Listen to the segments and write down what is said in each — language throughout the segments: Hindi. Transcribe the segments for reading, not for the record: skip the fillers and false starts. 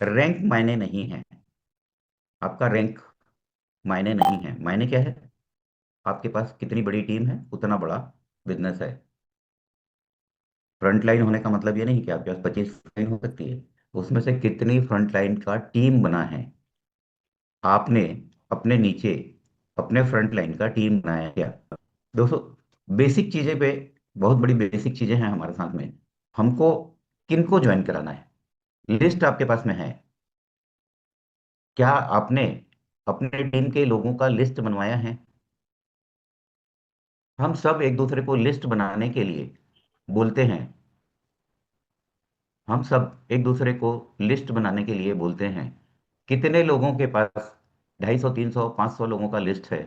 रैंक मायने नहीं है। आपका रैंक मायने नहीं है। मायने क्या है? आपके पास कितनी बड़ी टीम है उतना बड़ा बिजनेस है। फ्रंट लाइन होने का मतलब ये नहीं कि आपके पास 25 लाइन हो सकती है। उसमें से कितनी फ्रंट लाइन का टीम बना है आपने अपने नीचे, अपने फ्रंट लाइन का टीम बनाया क्या? दोस्तों, बेसिक चीजें पे, बहुत बड़ी बेसिक चीजें हैं हमारे साथ में। हमको किनको ज्वाइन कराना है, लिस्ट आपके पास में है? क्या आपने अपने टीम के लोगों का लिस्ट बनवाया है? हम सब एक दूसरे को लिस्ट बनाने के लिए बोलते हैं। हम सब एक दूसरे को लिस्ट बनाने के लिए बोलते हैं। कितने लोगों के पास 250, 300, 500 लोगों का लिस्ट है?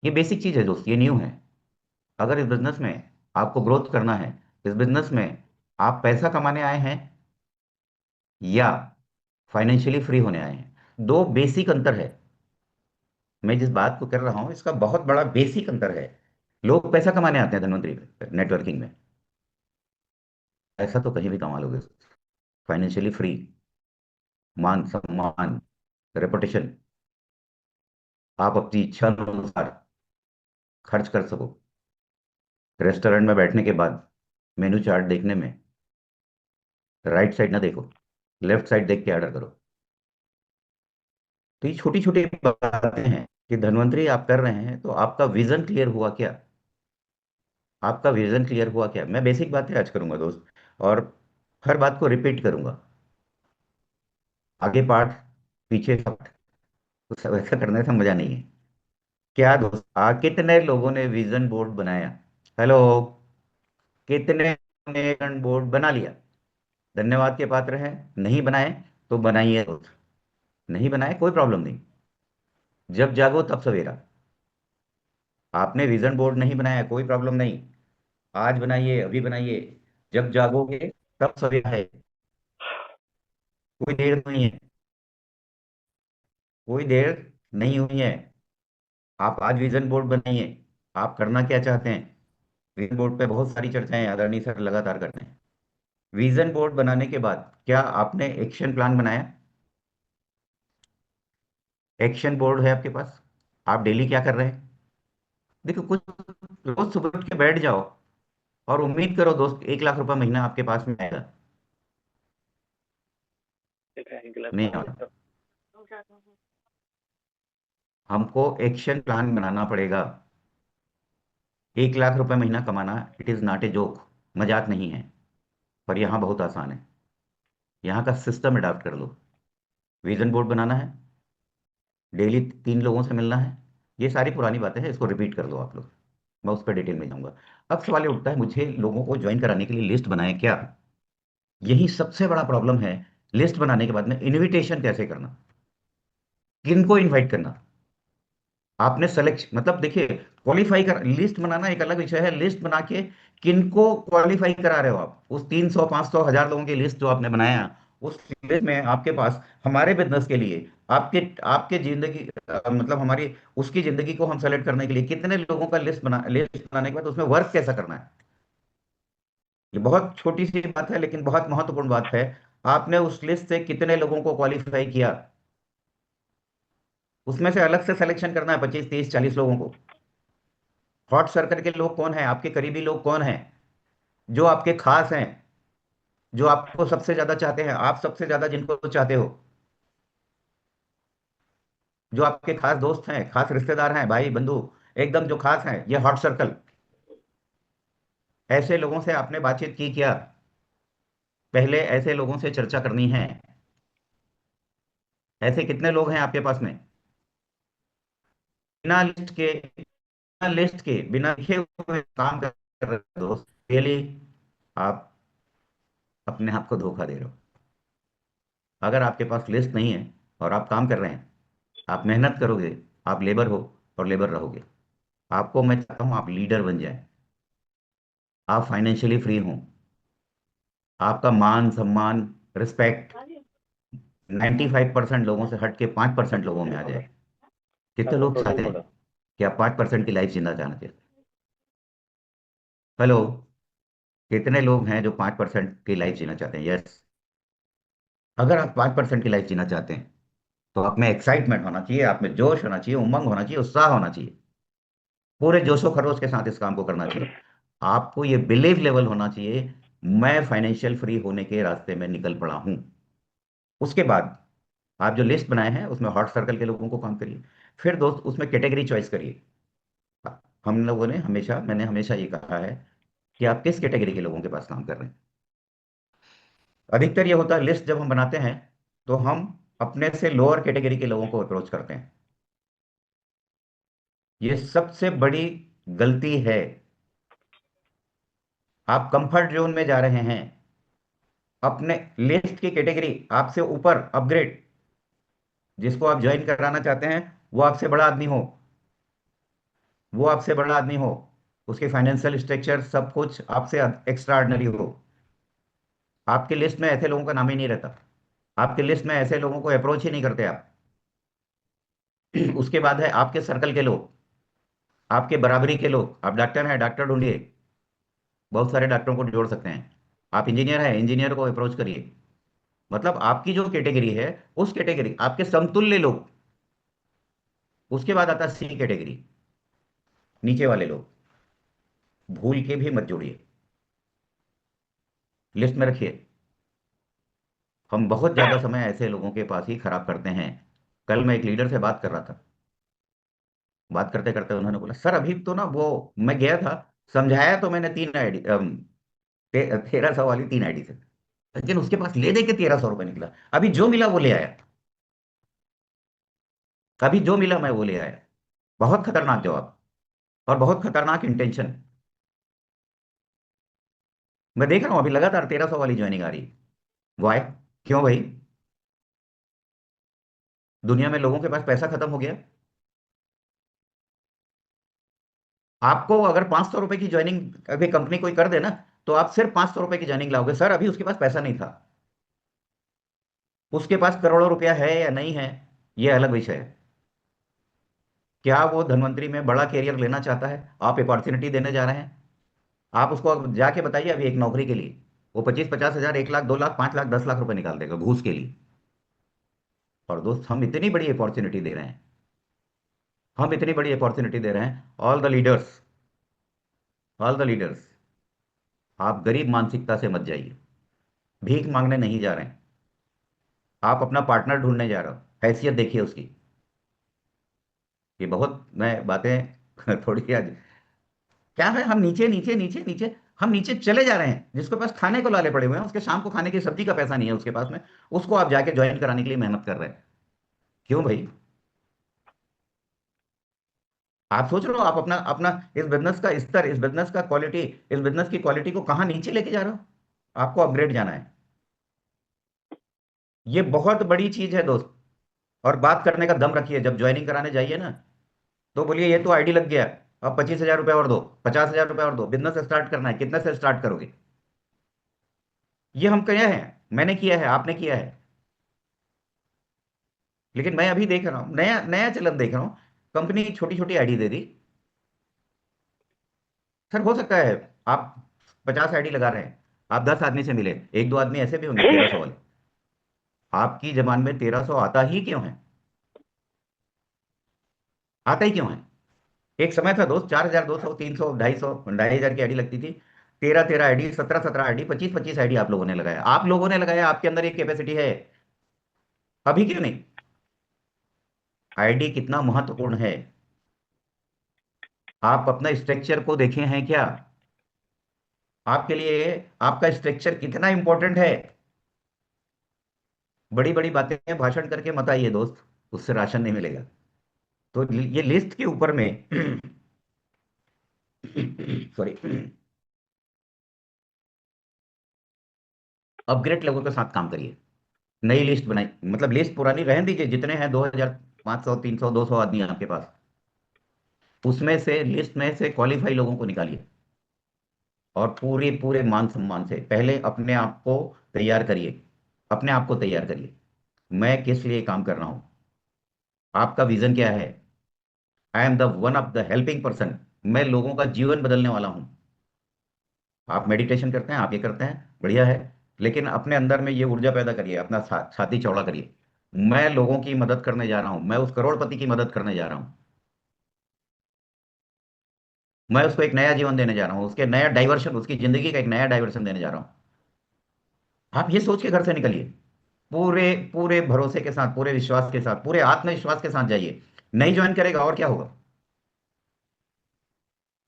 ये बेसिक चीज है दोस्त, ये न्यू है। अगर इस बिजनेस में आपको ग्रोथ करना है, इस बिजनेस में आप पैसा कमाने आए हैं या फाइनेंशियली फ्री होने आए हैं, दो बेसिक अंतर है। मैं जिस बात को कर रहा हूं इसका बहुत बड़ा बेसिक अंतर है। लोग पैसा कमाने आते हैं धनवंतरी नेटवर्किंग में। ऐसा तो कहीं भी कमा लोगे। फाइनेंशियली फ्री, मान सम्मान, रेपुटेशन, आप अपनी इच्छा अनुसार खर्च कर सको। रेस्टोरेंट में बैठने के बाद मेनू चार्ट देखने में राइट साइड ना देखो, लेफ्ट साइड देख के ऑर्डर करो। तो ये छोटी छोटी बातें हैं कि धन्वंतरी आप कर रहे हैं तो आपका विजन क्लियर हुआ क्या? आपका विजन क्लियर हुआ क्या? मैं बेसिक बातें आज करूंगा दोस्त, और हर बात को रिपीट करूंगा। आगे पाठ, पीछे पाठ, तो सब ऐसा करने से मजा नहीं है। क्या दोस्त, कितने लोगों ने विजन बोर्ड बनाया? हेलो, कितने ने विजन बोर्ड बना लिया? धन्यवाद के पात्र हैं। नहीं बनाए तो बनाइए दोस्त। नहीं बनाए कोई प्रॉब्लम नहीं। जब जागो तब सवेरा। आपने विजन बोर्ड नहीं बनाया कोई प्रॉब्लम नहीं। आज बनाइए, अभी बनाइए। जब जागोगे तब सवेरा है। कोई देर नहीं है। कोई देर नहीं हुई है। आप आज विजन बोर्ड बनाइए। आप करना क्या चाहते हैं? विजन बोर्ड पे बहुत सारी चर्चाएं आदरणीय सर लगातार करते हैं। विजन बोर्ड बनाने के बाद क्या आपने एक्शन प्लान बनाया? एक्शन बोर्ड है आपके पास? आप डेली क्या कर रहे हैं? देखो, कुछ रोज सुबह उठ के बैठ जाओ और उम्मीद करो दोस्त 1 लाख रुपए महीना आपके पास में आएगा। नहीं आएगा। हमको एक्शन प्लान बनाना पड़ेगा। 1 लाख रुपए महीना कमाना it is not a joke, मजाक नहीं है। पर यहाँ बहुत आसान है। यहाँ का सिस्टम अडॉप्ट कर लो। विजन बोर्ड बनाना है, डेली 3 लोगों से मिलना है। ये सारी पुरानी बातें हैं, इसको रिपीट कर लो आप लोग। मैं उस पर डिटेल में जाऊंगा। अब सवाल ये उठता है, मुझे लोगों को ज्वाइन कराने के लिए लिस्ट बनाए क्या? यही सबसे बड़ा प्रॉब्लम है। लिस्ट बनाने के बाद में इनविटेशन कैसे करना, किनको इनवाइट करना? आपने सेलेक्ट मतलब देखिए, क्वालिफाई कर, लिस्ट बनाना एक अलग विषय है। लिस्ट बना के किनको क्वालिफाई करा रहे हो आप? उस 300, 500, 1000 लोगों की लिस्ट जो आपने बनाया, उस लिस्ट में आपके पास हमारे बिजनेस के लिए, आपके आपके जिंदगी मतलब हमारी उसकी जिंदगी को हम सेलेक्ट करने के लिए कितने लोगों का लिस्ट बनाने के बाद उसमें वर्क कैसा करना है? ये बहुत छोटी सी बात है लेकिन बहुत महत्वपूर्ण बात है। आपने उस लिस्ट से कितने लोगों को क्वालिफाई किया? उसमें से अलग से सिलेक्शन करना है 25, 30, 40 लोगों को। हॉट सर्कल के लोग कौन है, आपके करीबी लोग कौन हैं, जो आपके खास हैं, जो आपको सबसे ज्यादा चाहते हैं, आप सबसे ज्यादा जिनको चाहते हो, जो आपके खास दोस्त हैं, खास रिश्तेदार हैं, भाई बंधु, एकदम जो खास हैं, ये हॉट सर्कल। ऐसे लोगों से आपने बातचीत की क्या? पहले ऐसे लोगों से चर्चा करनी है। ऐसे कितने लोग हैं आपके पास में? बिना लिस्ट के, बिना लिस्ट के, बिना लिखे हुए काम कर रहे हो दोस्त, रियली आप अपने आप को धोखा दे रहे हो। अगर आपके पास लिस्ट नहीं है और आप काम कर रहे हैं, आप मेहनत करोगे, आप लेबर हो और लेबर रहोगे। आपको मैं चाहता हूं आप लीडर बन जाए, आप फाइनेंशियली फ्री हों, आपका मान सम्मान, रिस्पेक्ट 95% लोगों से हट के 5% लोगों में आ जाए। कितने लोग चाहते हैं कि आप 5% की लाइफ जीना चाहते हैं? हेलो, कितने लोग हैं जो 5% की लाइफ जीना चाहते हैं? यस। अगर आप 5% की लाइफ जीना चाहते हैं तो आप में एक्साइटमेंट होना चाहिए, आप में जोश होना चाहिए, उमंग होना चाहिए, उत्साह होना चाहिए। पूरे जोशो खरोश के साथ इस काम को करना चाहिए। आपको ये बिलीव लेवल होना चाहिए, मैं फाइनेंशियल फ्री होने के रास्ते में निकल पड़ा हूं। उसके बाद आप जो लिस्ट बनाए हैं उसमें हॉट सर्कल के लोगों को काम करिए। फिर दोस्त उसमें कैटेगरी चॉइस करिए। हम लोगों ने हमेशा मैंने हमेशा ये कहा है कि आप किस कैटेगरी के लोगों के पास काम कर रहे हैं। अधिकतर ये होता है लिस्ट जब हम बनाते हैं तो हम अपने से लोअर कैटेगरी के लोगों को अप्रोच करते हैं। ये सबसे बड़ी गलती है। आप कंफर्ट जोन में जा रहे हैं। अपने लिस्ट की कैटेगरी आपसे ऊपर अपग्रेड, जिसको आप ज्वाइन कराना चाहते हैं वो आपसे बड़ा आदमी हो, वो आपसे बड़ा आदमी हो, उसके फाइनेंशियल स्ट्रक्चर सब कुछ आपसे एक्स्ट्रा ऑर्डिनरी हो। आपकी लिस्ट में ऐसे लोगों का नाम ही नहीं रहता। आपकी लिस्ट में ऐसे लोगों को अप्रोच ही नहीं करते आप। उसके बाद है आपके सर्कल के लोग, आपके बराबरी के लोग। आप डॉक्टर हैं, डॉक्टर ढूंढिए, बहुत सारे डॉक्टरों को जोड़ सकते हैं। आप इंजीनियर हैं, इंजीनियर को अप्रोच करिए। मतलब आपकी जो कैटेगरी है, उस कैटेगरी आपके समतुल्य लोग। उसके बाद आता है सी कैटेगरी, नीचे वाले लोग। भूल के भी मत जोड़िए, लिस्ट में रखिए। हम बहुत ज्यादा समय ऐसे लोगों के पास ही खराब करते हैं। कल मैं एक लीडर से बात कर रहा था। बात करते करते उन्होंने बोला, सर अभी तो ना वो मैं गया था, समझाया तो मैंने 3 आईडी 1300 वाली 3 आईडी से, लेकिन उसके पास ले दे के 1300 रुपये निकला। अभी जो मिला वो ले आया। अभी जो मिला मैं वो ले आया। बहुत खतरनाक जवाब और बहुत खतरनाक इंटेंशन। मैं देख रहा हूं अभी लगातार 1300 वाली ज्वाइनिंग आ रही है। वाई? क्यों भाई? दुनिया में लोगों के पास पैसा खत्म हो गया। आपको अगर 500 रुपए की ज्वाइनिंग अभी कंपनी कोई कर दे ना, तो आप सिर्फ 500 रुपए की ज्वाइनिंग लाओगे। सर अभी उसके पास पैसा नहीं था। उसके पास करोड़ों रुपया है या नहीं है, यह अलग विषय है। क्या वो धनवंतरी में बड़ा कैरियर लेना चाहता है? आप अपॉर्चुनिटी देने जा रहे हैं। आप उसको अब जाके बताइए अभी एक नौकरी के लिए वो 25-50 हजार, 1 लाख, 2 लाख, 5 लाख, 10 लाख रुपए निकाल देगा घूस के लिए। और दोस्त हम इतनी बड़ी अपॉर्चुनिटी दे रहे हैं, हम इतनी बड़ी अपॉर्चुनिटी दे रहे हैं। All the leaders, all the leaders, आप गरीब मानसिकता से मत जाइए। भीख मांगने नहीं जा रहे हैं। आप अपना पार्टनर ढूंढने जा रहे हो, हैसियत देखिए उसकी। ये बहुत मैं बातें थोड़ी आज क्या है, हम नीचे नीचे नीचे नीचे, हम नीचे चले जा रहे हैं। जिसके पास खाने को लाले पड़े हुए हैं, उसके शाम को खाने की सब्जी का पैसा नहीं है उसके पास में, उसको आप जाके ज्वाइन कराने के लिए मेहनत कर रहे हैं। क्यों भाई? आप सोच रहे हो आप अपना अपना इस बिजनेस का स्तर, इस बिजनेस का क्वालिटी, इस बिजनेस की क्वालिटी को कहाँ नीचे लेके जा रहे हो? आपको अपग्रेड जाना है। ये बहुत बड़ी चीज है दोस्त। और बात करने का दम रखिए जब ज्वाइनिंग कराने जाइए ना, तो बोलिए ये तो आईडी लग गया, अब 25 हजार रुपये और दो, 50 हजार रुपये और दो, बिजनेस स्टार्ट करना है, कितने से स्टार्ट करोगे? ये हम किया है, मैंने किया है, आपने किया है। लेकिन मैं अभी देख रहा हूँ, नया नया चलन देख रहा हूँ। कंपनी छोटी छोटी आईडी दे दी। सर हो सकता है आप 50 आईडी लगा रहे हैं, आप 10 आदमी से मिले, एक दो आदमी ऐसे भी होंगे 1300 वाले। आपकी जबान में 1300 आता ही क्यों है? आता ही क्यों है? एक समय था दोस्त, 4200, 300, 250, 2500 की आईडी लगती थी। 13-13 आईडी, 17-17 आईडी, 25-25 आईडी आप लोगों ने लगाया, आप लोगों ने लगाया, आपके अंदर एक कैपेसिटी है। अभी क्यों नहीं? आईडी कितना महत्वपूर्ण है। आप अपना स्ट्रक्चर को देखे हैं क्या? आपके लिए आपका स्ट्रक्चर कितना इंपॉर्टेंट है। बड़ी बड़ी बातें भाषण करके मत आइए दोस्त, उससे राशन नहीं मिलेगा। तो ये लिस्ट के ऊपर में सॉरी, अपग्रेड लोगों के साथ काम करिए। नई लिस्ट बनाई, मतलब लिस्ट पुरानी रहने दीजिए, जितने हैं 2500, 300, 200 आदमी हैं आपके पास, उसमें से लिस्ट में से क्वालिफाई लोगों को निकालिए। और पूरे पूरे मान सम्मान से पहले अपने आप को तैयार करिए। अपने आप को तैयार करिए। मैं किस लिए काम कर रहा हूं? आपका विजन क्या है? I am the one of the helping person. मैं लोगों का जीवन बदलने वाला हूं। आप मेडिटेशन करते हैं, आप ये करते हैं, बढ़िया है। लेकिन अपने अंदर में ये ऊर्जा पैदा करिए, अपना छाती चौड़ा करिए। मैं लोगों की मदद करने जा रहा हूं, मैं उस करोड़पति की मदद करने जा रहा हूं, मैं उसको एक नया जीवन देने जा रहा हूँ, उसके नया डाइवर्शन, उसकी जिंदगी का एक नया डाइवर्शन देने जा रहा हूँ। आप ये सोच के घर से निकलिए, पूरे पूरे भरोसे के साथ, पूरे विश्वास के साथ, पूरे आत्मविश्वास के साथ जाइए। नहीं ज्वाइन करेगा और क्या होगा?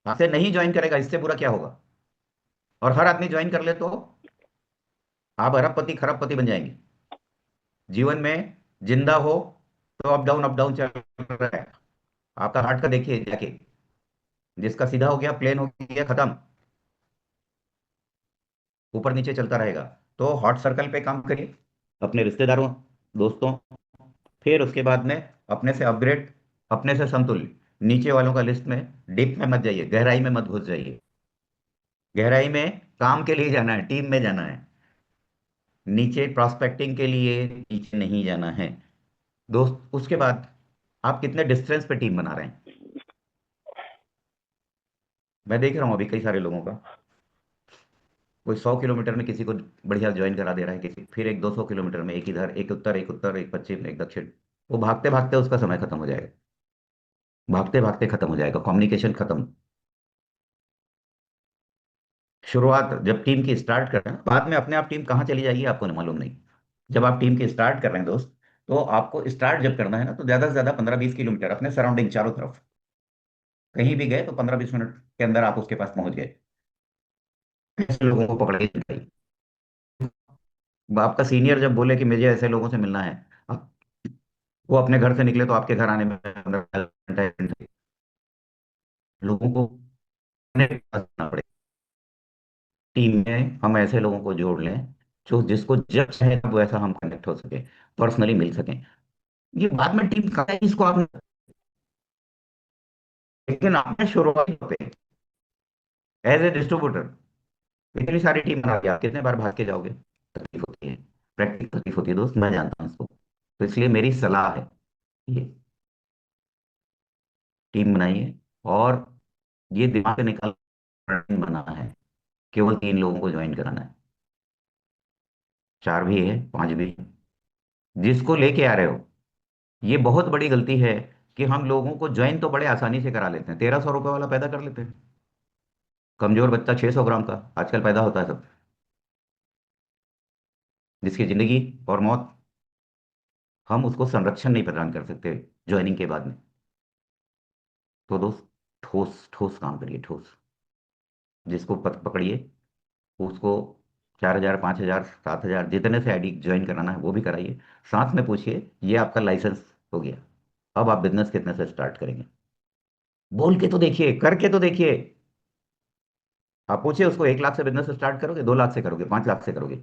आपसे नहीं ज्वाइन करेगा, इससे बुरा क्या होगा? और हर आदमी ज्वाइन कर ले तो आप अरबपति खरबपति बन जाएंगे। जीवन में जिंदा हो तो अप डाउन चल रहा है। आपका हार्ट का देखिए जाके, जिसका सीधा हो गया, प्लेन हो गया, खत्म, ऊपर नीचे चलता रहेगा। तो हॉट सर्कल पे काम करिए, अपने रिश्तेदारों, दोस्तों, फिर उसके बाद में अपने से अपग्रेड, अपने से समतुल्य, नीचे वालों का लिस्ट में, डीप में मत जाइए, गहराई में मत घुस जाइए। गहराई में काम के लिए जाना है, टीम में जाना है, नीचे प्रॉस्पेक्टिंग के लिए नीचे नहीं जाना है दोस्त। उसके बाद आप कितने डिस्टेंस पे टीम बना रहे हैं? मैं देख रहा हूँ अभी कई सारे लोगों का, कोई 100 किलोमीटर में किसी को बढ़िया ज्वाइन करा दे रहा है, किसी फिर एक 200 किलोमीटर में, एक इधर एक उत्तर, एक उत्तर, एक पश्चिम, एक दक्षिण। वो भागते भागते उसका समय खत्म हो जाएगा, भागते भागते खत्म हो जाएगा, कम्युनिकेशन खत्म। शुरुआत जब टीम की स्टार्ट कर रहे हैं, बाद में अपने आप टीम कहाँ चली जाएगी आपको मालूम नहीं। जब आप टीम की स्टार्ट कर रहे हैं दोस्त, तो आपको स्टार्ट जब करना है ना, तो ज्यादा से ज्यादा 15-20 किलोमीटर अपने सराउंडिंग चारों तरफ, कहीं भी गए तो 15-20 मिनट के अंदर आप उसके पास पहुंच गए। ऐसे लोगों को पकड़ के चलिए। आपका सीनियर जब बोले कि मुझे ऐसे लोगों से मिलना है, आप वो अपने घर से निकले तो आपके घर आने में 15 घंटा, 1 घंटे, लोगों को अपने पास आना पड़े। टीम में हम ऐसे लोगों को जोड़ लें जो जिसको जब चाहे तब वैसा हम कनेक्ट हो सके, पर्सनली मिल सकें। ये बाद में टीम का है, इसको आपने, लेकिन आपने शुरुआत पे एज ए डिस्ट्रीब्यूटर इतनी सारी टीम बना के आप कितने बार भाग के जाओगे? तकलीफ होती है, प्रैक्टिस तकलीफ होती है दोस्त, मैं जानता हूँ इसको। तो इसलिए मेरी सलाह है, ये टीम बनाइए। और ये दिमाग से निकाल, बनाना है, केवल 3 लोगों को ज्वाइन कराना है, 4 भी है, 5 भी है, जिसको लेके आ रहे हो। ये बहुत बड़ी गलती है कि हम लोगों को ज्वाइन तो बड़े आसानी से करा लेते हैं, 1300 रुपये वाला पैदा कर लेते हैं। कमजोर बच्चा 600 ग्राम का आजकल पैदा होता है सब, जिसकी जिंदगी और मौत, हम उसको संरक्षण नहीं प्रदान कर सकते ज्वाइनिंग के बाद में। तो दोस्त, ठोस ठोस काम करिए, ठोस। जिसको पकड़िए, उसको 4,000, 5,000, 7,000, जितने से आईडी ज्वाइन कराना है वो भी कराइए। साथ में पूछिए, ये आपका लाइसेंस हो गया, अब आप बिजनेस कितने से स्टार्ट करेंगे? बोल के तो देखिए, करके तो देखिए। आप पूछिए उसको, 1 लाख से बिजनेस स्टार्ट करोगे, 2 लाख से करोगे, 5 लाख से करोगे?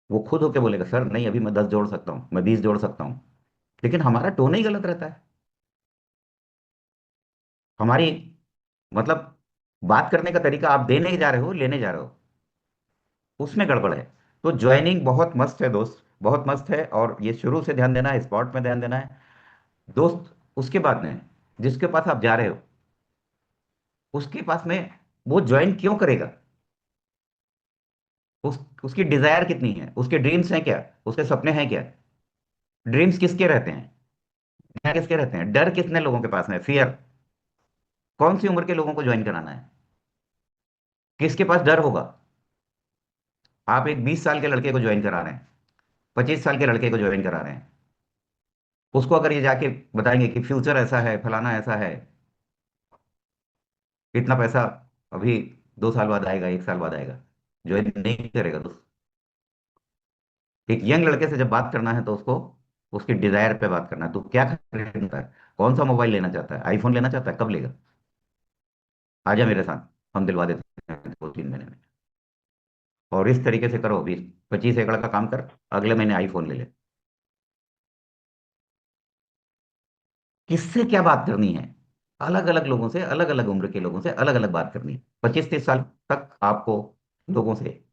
वो खुद होके बोलेगा, सर नहीं, अभी मैं 10 जोड़ सकता हूँ, मैं 20 जोड़ सकता हूँ। लेकिन हमारा टोन ही गलत रहता है, हमारी, मतलब, बात करने का तरीका, आप देने जा रहे हो, लेने जा रहे हो, उसमें गड़बड़ है। तो ज्वाइनिंग बहुत मस्त है दोस्त, बहुत मस्त है, और ये शुरू से ध्यान देना है, स्पॉट में ध्यान देना है दोस्त। उसके बाद में जिसके पास आप जा रहे हो, उसके पास में वो ज्वाइन क्यों करेगा? उसकी डिजायर कितनी है, उसके ड्रीम्स हैं क्या, उसके सपने हैं क्या? ड्रीम्स किसके रहते हैं, क्या किसके रहते हैं, डर कितने लोगों के पास है, फियर? कौन सी उम्र के लोगों को ज्वाइन कराना है? किसके पास डर होगा? आप एक 20 साल के लड़के को ज्वाइन करा रहे हैं, 25 साल के लड़के को ज्वाइन करा रहे हैं, उसको अगर ये जाके बताएंगे कि फ्यूचर ऐसा है, फलाना ऐसा है, इतना पैसा अभी 2 साल बाद आएगा, 1 साल बाद आएगा, ज्वाइन नहीं करेगा दोस्त। एक यंग लड़के से जब बात करना है तो उसको उसकी डिजायर पे बात करना है। तो क्या खरीदना है, कौन सा मोबाइल लेना चाहता है, आईफोन लेना चाहता है, कब लेगा? आजा मेरे साथ, हम दिलवा देते हैं 2-3 महीने में। और इस तरीके से करो, 20-25 एकड़ का काम कर, अगले महीने आईफोन ले ले। किससे क्या बात करनी है? अलग अलग लोगों से, अलग अलग उम्र के लोगों से अलग अलग बात करनी है। 25-30 साल तक आपको लोगों से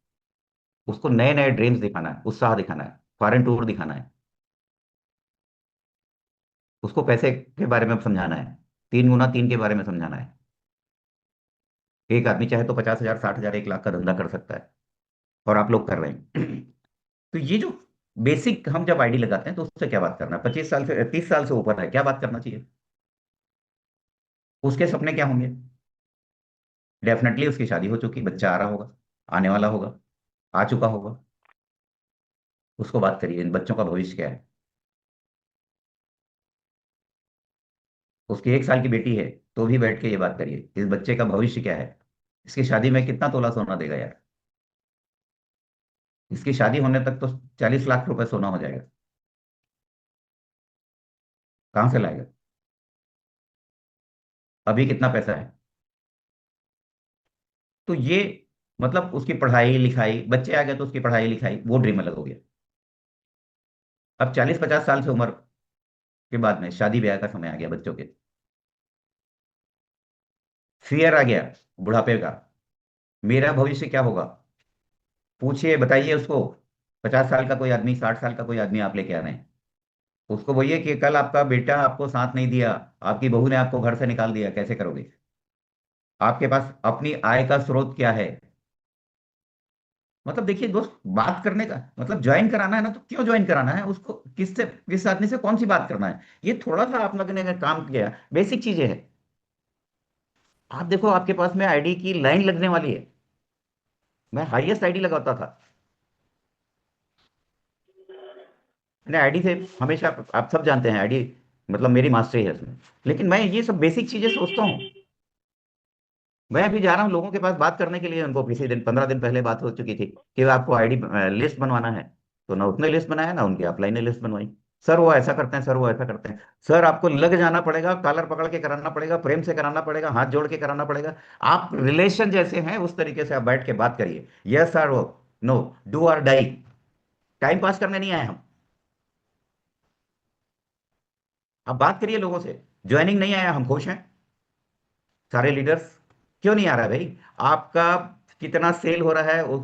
उसको नए नए ड्रीम्स दिखाना है, उत्साह दिखाना है, फॉरेन टूर दिखाना है, उसको पैसे के बारे में समझाना है, 3 गुना 3 के बारे में समझाना है। एक आदमी चाहे तो 50,000, 60,000, 1 लाख का धंधा कर सकता है। और आप लोग कर रहे हैं। तो ये जो बेसिक हम जब आईडी लगाते हैं तो उससे क्या बात करना है, 25 साल से 30 साल से ऊपर है, क्या बात करना चाहिए? उसके सपने क्या होंगे? डेफिनेटली उसकी शादी हो चुकी, बच्चा आ रहा होगा, आने वाला होगा, आ चुका होगा। उसको बात करिए, इन बच्चों का भविष्य क्या है। उसकी 1 साल की बेटी है तो भी बैठ के ये बात करिए, इस बच्चे का भविष्य क्या है। इसकी शादी में कितना तोला सोना देगा यार? इसकी शादी होने तक तो 40 लाख रुपए सोना हो जाएगा। कहाँ से लाएगा? अभी कितना पैसा है? तो ये मतलब उसकी पढ़ाई लिखाई, बच्चे आ गए तो उसकी पढ़ाई लिखाई वो ड्रीम अलग हो गया। अब 40-50 साल से उम्र के बाद में शादी ब्याह का समय आ गया बच्चों के। फियर आ गया बुढ़ापे का। मेरा भविष्य क्या होगा? पूछिए, बताइए उसको। 50 साल का कोई आदमी, 60 साल का कोई आदमी आप लेके आ रहे हैं, उसको बोलिए कि कल आपका बेटा आपको साथ नहीं दिया, आपकी बहू ने आपको घर से निकाल दिया, कैसे करोगे? आपके पास अपनी आय का स्रोत क्या है? मतलब देखिए दोस्त, बात करने का मतलब ज्वाइन कराना है ना, तो क्यों ज्वाइन कराना है उसको, किससे, किस आदमी से कौन सी बात करना है? ये थोड़ा सा आप लोगों ने अगर काम किया, बेसिक चीजें हैं। आप देखो आपके पास में आईडी की लाइन लगने वाली है। मैं हाईएस्ट आईडी लगाता था। मैंने आईडी से हमेशा, आप सब जानते हैं आईडी मतलब मेरी मास्टरी है इसमें। लेकिन मैं ये सब बेसिक चीजें सोचता हूँ। मैं अभी जा रहा हूँ लोगों के पास बात करने के लिए, उनको किसी दिन 15 दिन पहले बात हो चुकी थी कि आपको आईडी लिस्ट बनवाना है। तो ना उसने लिस्ट बनाया ना उनकी अपलाइन ने लिस्ट बनवाई। सर वो ऐसा करते हैं, सर वो ऐसा करते हैं। सर आपको लग जाना पड़ेगा, कॉलर पकड़ के कराना पड़ेगा, प्रेम से कराना पड़ेगा, हाथ जोड़ के कराना पड़ेगा। आप रिलेशन जैसे हैं उस तरीके से आप बैठ के बात करिए, यस सर वो, नो, डू और डाई। टाइम पास करने नहीं आए हम। आप बात करिए लोगों से। ज्वाइनिंग नहीं आया, हम खुश हैं सारे लीडर्स। क्यों नहीं आ रहा है भाई? आपका कितना सेल हो रहा है वो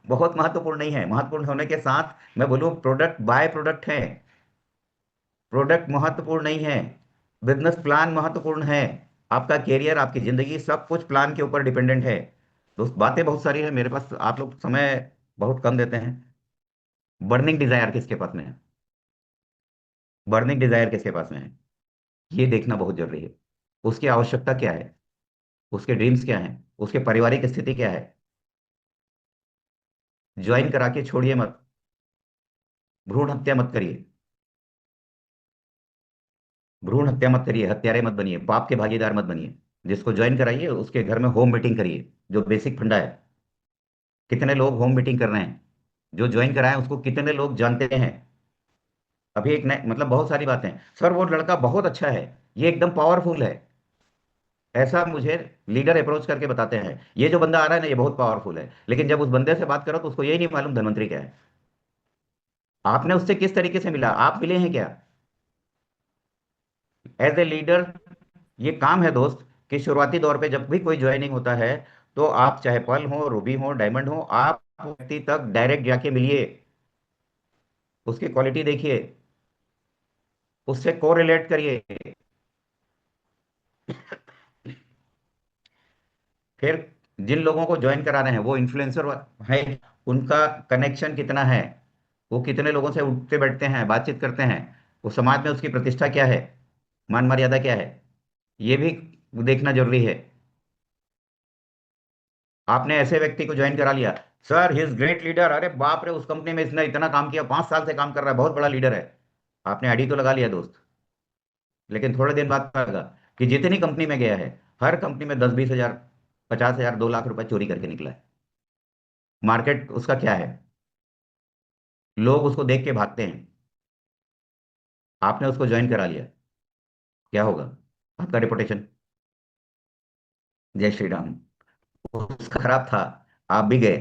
बहुत महत्वपूर्ण नहीं है। महत्वपूर्ण होने के साथ मैं बोलूं, प्रोडक्ट बाय प्रोडक्ट है। प्रोडक्ट महत्वपूर्ण नहीं है, बिजनेस प्लान महत्वपूर्ण है। आपका कैरियर, आपकी जिंदगी, सब कुछ प्लान के ऊपर डिपेंडेंट है। दोस्त बातें बहुत सारी है मेरे पास, आप लोग समय बहुत कम देते हैं। बर्निंग डिजायर किसके पास में है? बर्निंग डिजायर किसके पास में है? ये देखना बहुत जरूरी है। उसकी आवश्यकता क्या है? उसके ड्रीम्स क्या हैं? उसके पारिवारिक स्थिति क्या है? ज्वाइन करा के छोड़िए मत। भ्रूण हत्या मत करिए। भ्रूण हत्या मत करिए, हत्यारे मत बनिए, पाप के भागीदार मत बनिए। जिसको ज्वाइन कराइए उसके घर में होम मीटिंग करिए, जो बेसिक फंडा है। कितने लोग होम मीटिंग कर रहे हैं? जो ज्वाइन कराए उसको कितने लोग जानते हैं? अभी एक नए मतलब बहुत सारी बातें, सर वो लड़का बहुत अच्छा है, ये एकदम पावरफुल है, ऐसा मुझे लीडर अप्रोच करके बताते हैं। ये जो बंदा आ रहा है ना, ये बहुत पावरफुल है, लेकिन जब उस बंदे से बात करो तो उसको यही नहीं मालूम धनवंतरी क्या है। आपने उससे किस तरीके से मिला, आप मिले हैं क्या? एज ए लीडर, ये काम है दोस्त कि शुरुआती दौर पे जब भी कोई ज्वाइनिंग होता है, तो आप चाहे पर्ल हो, रूबी हो, डायमंड हो, आप व्यक्ति तक डायरेक्ट जाके मिलिए, उसकी क्वालिटी देखिए, उससे को रिलेट करिए। फिर जिन लोगों को ज्वाइन करा रहे हैं वो इन्फ्लुएंसर है, उनका कनेक्शन कितना है, वो कितने लोगों से उठते बैठते हैं, बातचीत करते हैं, वो समाज में उसकी प्रतिष्ठा क्या है, मान मर्यादा क्या है, ये भी देखना जरूरी है। आपने ऐसे व्यक्ति को ज्वाइन करा लिया, sir he is great leader, अरे बाप रे उस कंपनी में इसने इतना काम किया, 5 साल से काम कर रहा है, बहुत बड़ा लीडर है। आपने आईडी तो लगा लिया दोस्त, लेकिन थोड़े दिन बाद पता लगा कि जितनी कंपनी में गया है, हर कंपनी में 10-20 हजार, 50 हजार, 2 लाख रुपए चोरी करके निकला है। मार्केट उसका क्या है? लोग उसको देख के भागते हैं। आपने उसको ज्वाइन करा लिया, क्या होगा? आपका रिपुटेशन। जय श्री राम। उसका खराब था, आप भी गए।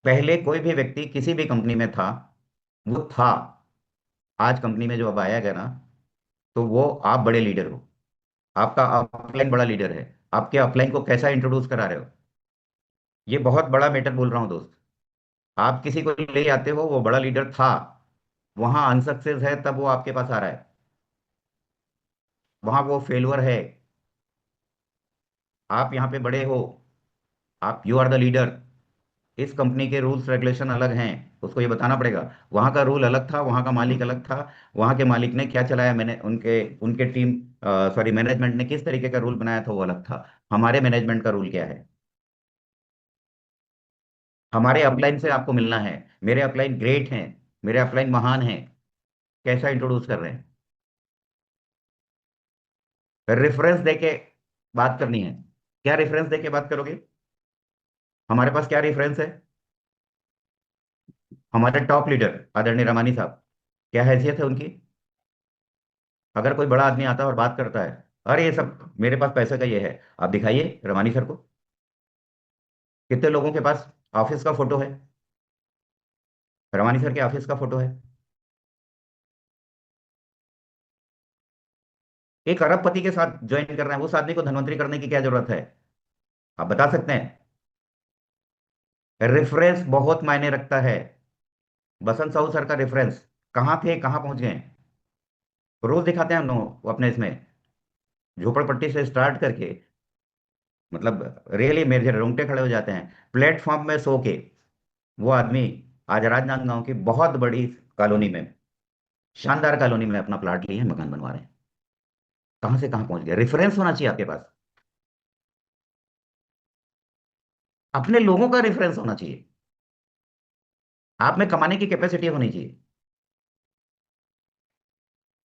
पहले कोई भी व्यक्ति किसी भी कंपनी में था, वो था। आज कंपनी में जो अब आया गया ना, तो वो आप बड़े लीडर हो। आपका अपलाइन बड़ा लीडर है। आपके अपलाइन को कैसा इंट्रोड्यूस करा रहे हो, ये बहुत बड़ा मैटर बोल रहा हूँ दोस्त। आप किसी को ले आते हो, वो बड़ा लीडर था, वहां अनसक्सेस है, तब वो आपके पास आ रहा है, वहां वो फेलुअर है। आप यहाँ पे बड़े हो, आप यू आर द लीडर। इस कंपनी के रूल्स रेगुलेशन अलग हैं, उसको ये बताना पड़ेगा। वहाँ का रूल अलग था, वहाँ का मालिक अलग था। वहाँ के मालिक ने क्या चलाया, मैंने उनके उनके टीम सॉरी मैनेजमेंट ने किस तरीके का रूल बनाया था, वो अलग था। हमारे मैनेजमेंट का रूल क्या है? हमारे अपलाइन से आपको मिलना है। मेरे अपलाइन ग्रेट हैं, मेरे अपलाइन महान हैं। कैसा इंट्रोड्यूस कर रहे हैं? रेफरेंस देके बात करनी है। क्या रेफरेंस देके बात करोगे? हमारे पास क्या रेफरेंस है? हमारे टॉप लीडर आदरणीय रमानी साहब, क्या हैसियत है उनकी? अगर कोई बड़ा आदमी आता है और बात करता है, अरे ये सब मेरे पास पैसे का ये है, आप दिखाइए रमानी सर को। कितने लोगों के पास ऑफिस का फोटो है, रमानी सर के ऑफिस का फोटो है? एक अरबपति के साथ ज्वाइन कर रहे हैं, उस आदमी को धनवंतरी करने की क्या जरूरत है? आप बता सकते हैं? रेफरेंस बहुत मायने रखता है। बसंत साहू सर का रेफरेंस, कहाँ थे कहाँ पहुंच गए? रोज दिखाते हैं हम लोग वो अपने इसमें, झोपड़पट्टी से स्टार्ट करके, मतलब रियली मेरे रोंगटे खड़े हो जाते हैं। प्लेटफॉर्म में सो के वो आदमी आज राजनांदगांव की बहुत बड़ी कॉलोनी में, शानदार कॉलोनी में अपना प्लाट लिए हैं, मकान बनवा रहे हैं। कहां से कहां पहुंच गए? रेफरेंस होना चाहिए आपके पास, अपने लोगों का रेफरेंस होना चाहिए। आप में कमाने की कैपेसिटी होनी चाहिए।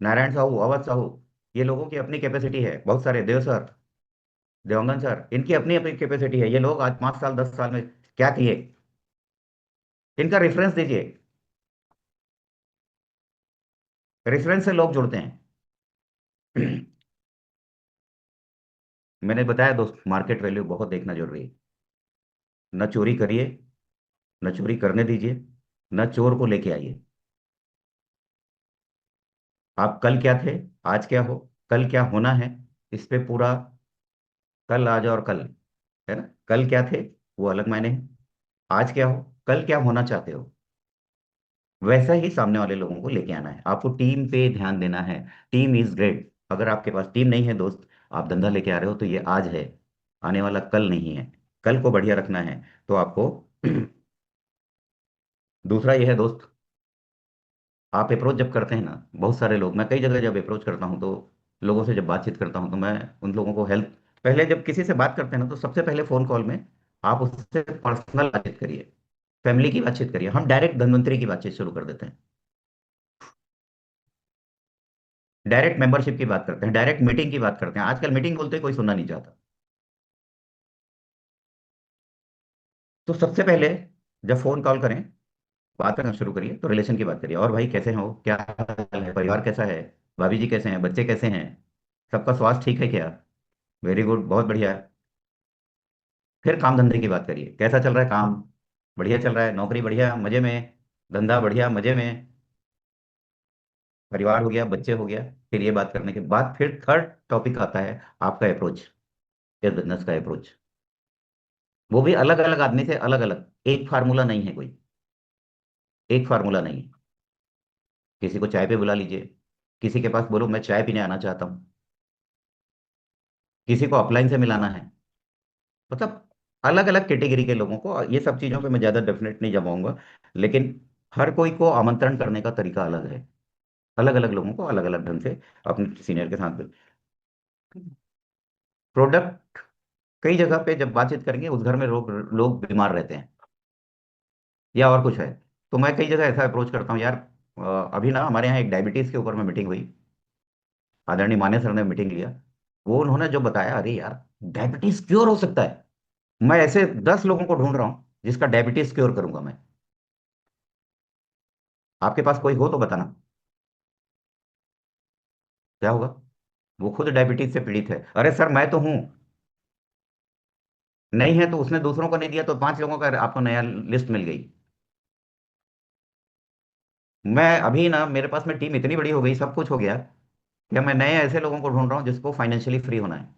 नारायण साहू, अवध साहू, ये लोगों की अपनी कैपेसिटी है। बहुत सारे देव सर, देवंगन सर, इनकी अपनी अपनी कैपेसिटी है। ये लोग आज 5 साल 10 साल में क्या किए, इनका रेफरेंस दीजिए। रेफरेंस से लोग जुड़ते हैं। मैंने बताया दोस्त, मार्केट वैल्यू बहुत देखना जरूरी है। न चोरी करिए, न चोरी करने दीजिए, न चोर को लेके आइए। आप कल क्या थे, आज क्या हो, कल क्या होना है, इस पे पूरा, कल आज और कल, है ना? कल क्या थे वो अलग मायने हैं, आज क्या हो, कल क्या होना चाहते हो, वैसा ही सामने वाले लोगों को लेके आना है। आपको टीम पे ध्यान देना है। Team is great. अगर आपके पास टीम नहीं है दोस्त, आप धंधा लेके आ रहे हो तो ये आज है, आने वाला कल नहीं है। कल को बढ़िया रखना है तो आपको दूसरा ये है दोस्त, आप अप्रोच जब करते हैं ना, बहुत सारे लोग, मैं कई जगह जब अप्रोच करता हूँ तो लोगों से जब बातचीत करता हूँ तो मैं उन लोगों को हेल्प, पहले जब किसी से बात करते हैं ना तो सबसे पहले फोन कॉल में आप उससे पर्सनल बातचीत करिए, फैमिली की बातचीत करिए। हम डायरेक्ट धन्वंतरी की बातचीत शुरू कर देते हैं, डायरेक्ट मेंबरशिप की बात करते हैं, डायरेक्ट मीटिंग की बात करते हैं। आजकल मीटिंग बोलते ही कोई सुनना नहीं चाहता। तो सबसे पहले जब फोन कॉल करें, बात करना शुरू करिए तो रिलेशन की बात करिए। और भाई कैसे हो, क्या हाल है, परिवार कैसा है, भाभी जी कैसे हैं, बच्चे कैसे हैं, सबका स्वास्थ्य ठीक है क्या? वेरी गुड, बहुत बढ़िया। फिर काम धंधे की बात करिए, कैसा चल रहा है काम? बढ़िया चल रहा है, नौकरी बढ़िया मजे में, धंधा बढ़िया मजे में, परिवार हो गया, बच्चे हो गया। फिर ये बात करने के बाद फिर थर्ड टॉपिक आता है आपका अप्रोच, इस बिजनेस का अप्रोच। वो भी अलग अलग आदमी से अलग अलग, एक फार्मूला नहीं है कोई, एक फार्मूला नहीं है। किसी को चाय पे बुला लीजिए, किसी के पास बोलो मैं चाय पीने आना चाहता हूँ, किसी को अपलाइन से मिलाना है, मतलब अलग अलग कैटेगरी के लोगों को। ये सब चीज़ों पे मैं ज़्यादा डेफिनेट नहीं जमाऊंगा, लेकिन हर कोई को आमंत्रण करने का तरीका अलग है। अलग अलग लोगों को अलग अलग ढंग से अपने सीनियर के साथ प्रोडक्ट, कई जगह पे जब बातचीत करेंगे उस घर में लोग लोग बीमार रहते हैं या और कुछ है, तो मैं कई जगह ऐसा अप्रोच करता हूँ यार। अभी ना हमारे यहाँ एक डायबिटीज के ऊपर में मीटिंग हुई, आदरणीय माने सर ने मीटिंग लिया। वो उन्होंने जो बताया, अरे यार डायबिटीज क्योर हो सकता है, मैं ऐसे 10 लोगों को ढूंढ रहा हूँ जिसका डायबिटीज क्योर करूंगा मैं। आपके पास कोई हो तो बताना, क्या होगा? वो खुद डायबिटीज से पीड़ित है, अरे सर मैं तो हूं। नहीं है तो उसने दूसरों को नहीं दिया तो 5 लोगों का आपको नया लिस्ट मिल गई। मैं अभी ना, मेरे पास में टीम इतनी बड़ी हो गई, सब कुछ हो गया कि मैं नए ऐसे लोगों को ढूंढ रहा हूँ जिसको फाइनेंशियली फ्री होना है।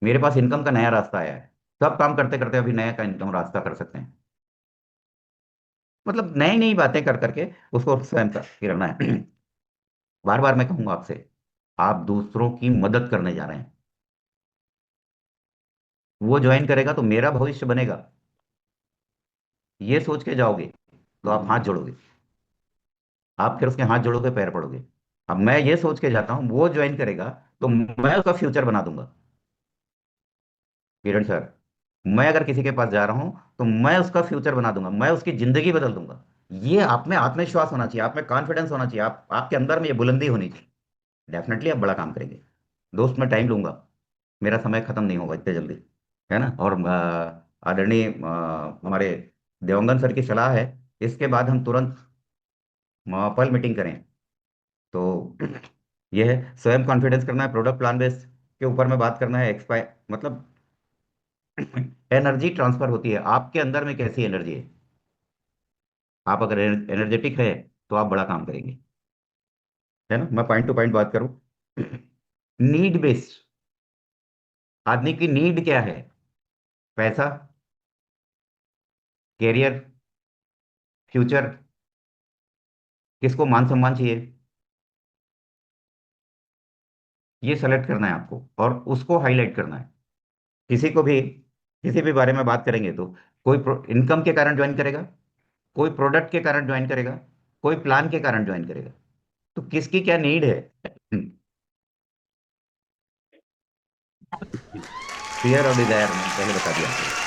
मेरे पास इनकम का नया रास्ता आया है। सब काम करते करते अभी नया का इनकम रास्ता कर सकते हैं। मतलब नई नई बातें कर करके उसको स्वयं करना है। बार बार मैं कहूंगा आपसे, आप दूसरों की मदद करने जा रहे हैं। वो ज्वाइन करेगा तो मेरा भविष्य बनेगा, ये सोच के जाओगे तो आप हाथ जोड़ोगे। आप फिर उसके हाथ जोड़ोगे, पैर पड़ोगे। अब मैं ये सोच के जाता हूँ वो ज्वाइन करेगा तो मैं उसका फ्यूचर बना दूंगा। किरण सर, मैं अगर किसी के पास जा रहा हूं तो मैं उसका फ्यूचर बना दूंगा, मैं उसकी जिंदगी बदल दूंगा। ये आप में आत्मविश्वास होना चाहिए, आप में कॉन्फिडेंस होना चाहिए, आप आपके अंदर में ये बुलंदी होनी चाहिए। डेफिनेटली आप बड़ा काम करेंगे। दोस्त, मैं टाइम लूंगा, मेरा समय खत्म नहीं होगा इतने जल्दी, है ना। और आदरणीय हमारे देवंगन सर की सलाह है, इसके बाद हम तुरंत पल मीटिंग करें। तो ये है, स्वयं कॉन्फिडेंस करना है, प्रोडक्ट प्लान बेस के ऊपर में बात करना है, एक्सपायर मतलब एनर्जी ट्रांसफर होती है, आपके अंदर में कैसी एनर्जी है। आप अगर एनर्जेटिक है तो आप बड़ा काम करेंगे, है ना। मैं पॉइंट टू पॉइंट बात करूं, नीड बेस्ड, आदमी की नीड क्या है? पैसा, कैरियर, फ्यूचर, किसको मान सम्मान चाहिए, ये सेलेक्ट करना है आपको और उसको हाईलाइट करना है। किसी को भी किसी भी बारे में बात करेंगे तो कोई इनकम के कारण ज्वाइन करेगा, कोई प्रोडक्ट के कारण ज्वाइन करेगा, कोई प्लान के कारण ज्वाइन करेगा। तो किसकी क्या नीड है? फियर और डिजायर मैंने पहले बता दिया आपको।